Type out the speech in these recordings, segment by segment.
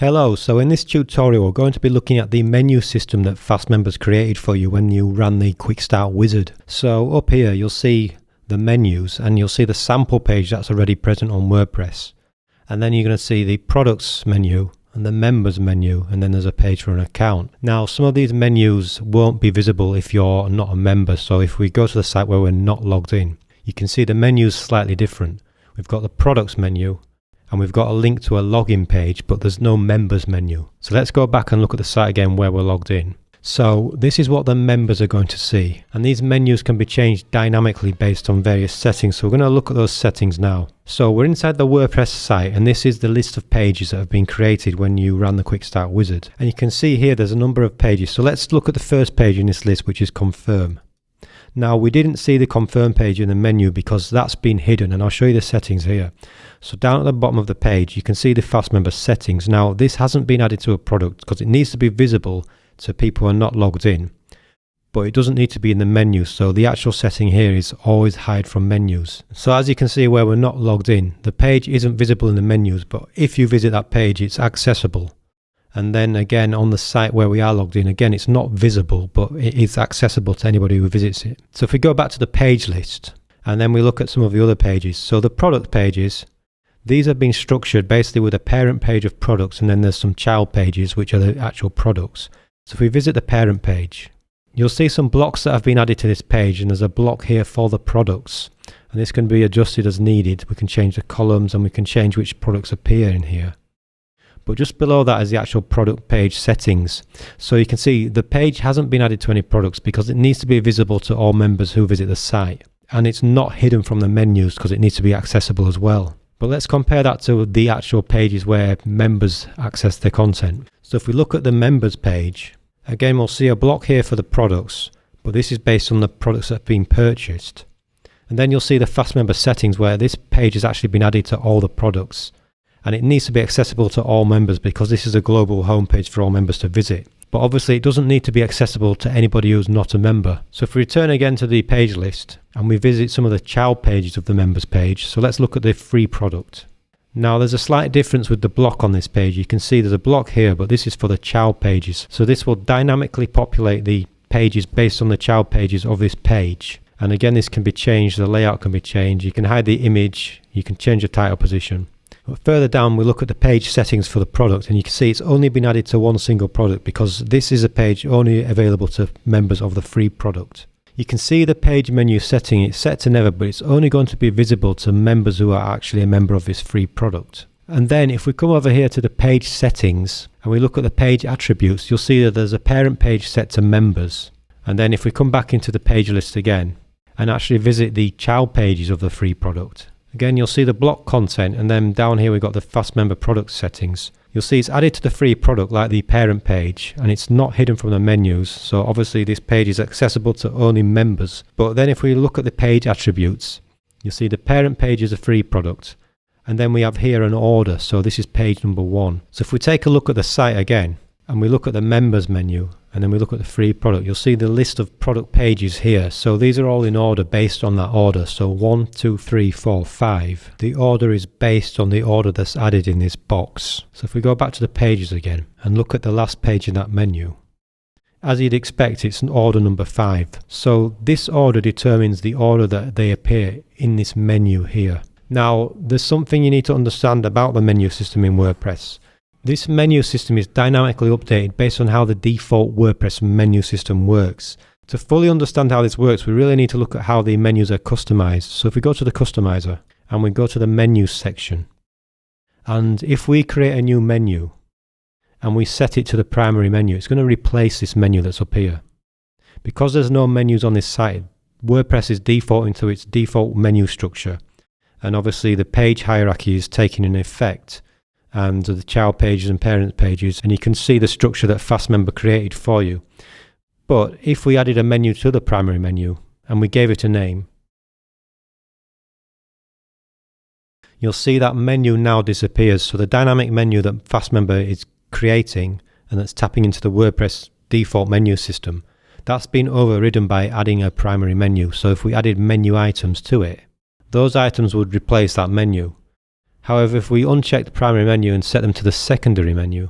Hello, so in this tutorial we're going to be looking at the menu system that Fast Members created for you when you ran the Quick Start Wizard. So up here you'll see the menus and you'll see the sample page that's already present on WordPress. And then you're going to see the products menu and the members menu, and then there's a page for an account. Now some of these menus won't be visible if you're not a member, so if we go to the site where we're not logged in, you can see the menu's slightly different. We've got the products menu, and we've got a link to a login page, but there's no members menu. So let's go back and look at the site again where we're logged in. So this is what the members are going to see. And these menus can be changed dynamically based on various settings. So we're going to look at those settings now. So we're inside the WordPress site, and this is the list of pages that have been created when you ran the Quick Start Wizard. And you can see here there's a number of pages. So let's look at the first page in this list, which is confirm. Now we didn't see the confirm page in the menu because that's been hidden, and I'll show you the settings here. So down at the bottom of the page you can see the Fast Member settings. Now this hasn't been added to a product because it needs to be visible to people who are not logged in, but it doesn't need to be in the menu, so the actual setting here is always hide from menus. So as you can see where we're not logged in, the page isn't visible in the menus, but if you visit that page it's accessible. And then again on the site where we are logged in, again it's not visible, but it is accessible to anybody who visits it. So if we go back to the page list and then we look at some of the other pages, so the product pages, these have been structured basically with a parent page of products, and then there's some child pages which are the actual products. So if we visit the parent page, you'll see some blocks that have been added to this page, and there's a block here for the products, and this can be adjusted as needed. We can change the columns and we can change which products appear in here. But just below that is the actual product page settings. So you can see the page hasn't been added to any products because it needs to be visible to all members who visit the site. And it's not hidden from the menus because it needs to be accessible as well. But let's compare that to the actual pages where members access their content. So if we look at the members page, again we'll see a block here for the products, but this is based on the products that have been purchased. And then you'll see the Fast Member settings where this page has actually been added to all the products. And it needs to be accessible to all members because this is a global homepage for all members to visit. But obviously it doesn't need to be accessible to anybody who's not a member. So if we return again to the page list and we visit some of the child pages of the members page, so let's look at the free product. Now there's a slight difference with the block on this page. You can see there's a block here, but this is for the child pages. So this will dynamically populate the pages based on the child pages of this page. And again, this can be changed, the layout can be changed. You can hide the image, you can change the title position. But further down we look at the page settings for the product, and you can see it's only been added to one single product because this is a page only available to members of the free product. You can see the page menu setting, it's set to never, but it's only going to be visible to members who are actually a member of this free product. And then if we come over here to the page settings and we look at the page attributes, you'll see that there's a parent page set to members. And then if we come back into the page list again and actually visit the child pages of the free product, again you'll see the block content, and then down here we've got the Fast Member product settings. You'll see it's added to the free product like the parent page, and it's not hidden from the menus, so obviously this page is accessible to only members. But then if we look at the page attributes, you'll see the parent page is a free product, and then we have here an order, so this is page number 1. So if we take a look at the site again and we look at the members menu and then we look at the free product, you'll see the list of product pages here. So these are all in order based on that order. So 1, 2, 3, 4, 5. The order is based on the order that's added in this box. So if we go back to the pages again and look at the last page in that menu, as you'd expect, it's an order number 5. So this order determines the order that they appear in this menu here. Now there's something you need to understand about the menu system in WordPress. This menu system is dynamically updated based on how the default WordPress menu system works. To fully understand how this works, we really need to look at how the menus are customized. So if we go to the customizer and we go to the menus section, and if we create a new menu and we set it to the primary menu, it's going to replace this menu that's up here. Because there's no menus on this site, WordPress is defaulting to its default menu structure. And obviously the page hierarchy is taking in effect, and the child pages and parent pages, and you can see the structure that Fast Member created for you. But if we added a menu to the primary menu and we gave it a name, you'll see that menu now disappears. So the dynamic menu that Fast Member is creating and that's tapping into the WordPress default menu system, that's been overridden by adding a primary menu. So if we added menu items to it, those items would replace that menu. However, if we uncheck the primary menu and set them to the secondary menu,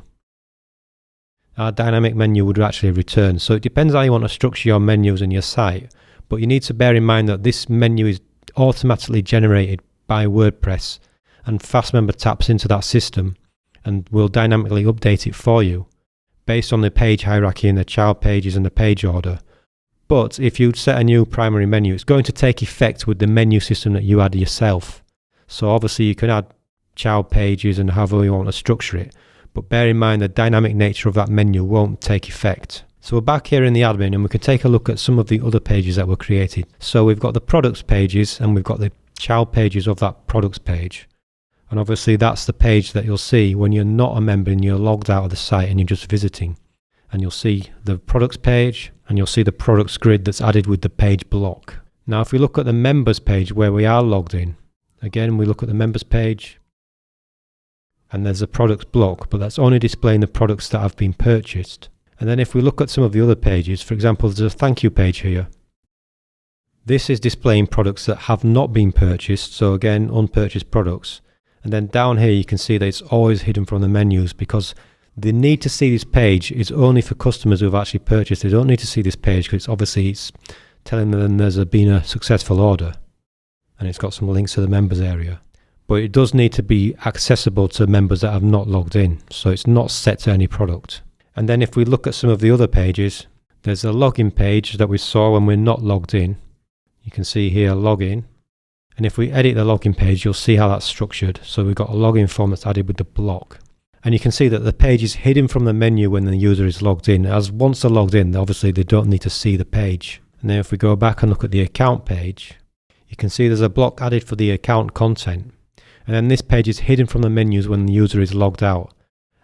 our dynamic menu would actually return. So it depends how you want to structure your menus in your site, but you need to bear in mind that this menu is automatically generated by WordPress, and FastMember taps into that system and will dynamically update it for you based on the page hierarchy and the child pages and the page order. But if you set a new primary menu, it's going to take effect with the menu system that you add yourself. So obviously you can add child pages and however you want to structure it, but bear in mind the dynamic nature of that menu won't take effect. So we're back here in the admin and we can take a look at some of the other pages that were created. So we've got the products pages and we've got the child pages of that products page. And obviously that's the page that you'll see when you're not a member and you're logged out of the site and you're just visiting. And you'll see the products page and you'll see the products grid that's added with the page block. Now if we look at the members page where we are logged in, again we look at the members page and there's a products block, but that's only displaying the products that have been purchased. And then if we look at some of the other pages, for example there's a thank you page here. This is displaying products that have not been purchased, so again unpurchased products. And then down here you can see that it's always hidden from the menus because the need to see this page is only for customers who have actually purchased. They don't need to see this page because it's telling them there's been a successful order and it's got some links to the members area. But it does need to be accessible to members that have not logged in, so it's not set to any product. And then if we look at some of the other pages, there's a login page that we saw when we're not logged in. You can see here login. And if we edit the login page, you'll see how that's structured. So we've got a login form that's added with the block. And you can see that the page is hidden from the menu when the user is logged in. As once they're logged in, obviously they don't need to see the page. And then if we go back and look at the account page, you can see there's a block added for the account content. And then this page is hidden from the menus when the user is logged out.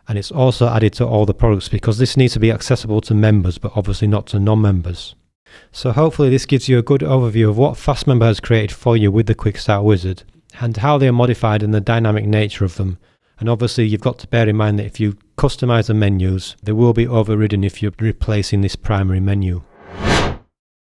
And it's also added to all the products because this needs to be accessible to members, but obviously not to non-members. So hopefully this gives you a good overview of what FastMember has created for you with the Quick Start Wizard and how they are modified and the dynamic nature of them. And obviously you've got to bear in mind that if you customize the menus, they will be overridden if you're replacing this primary menu.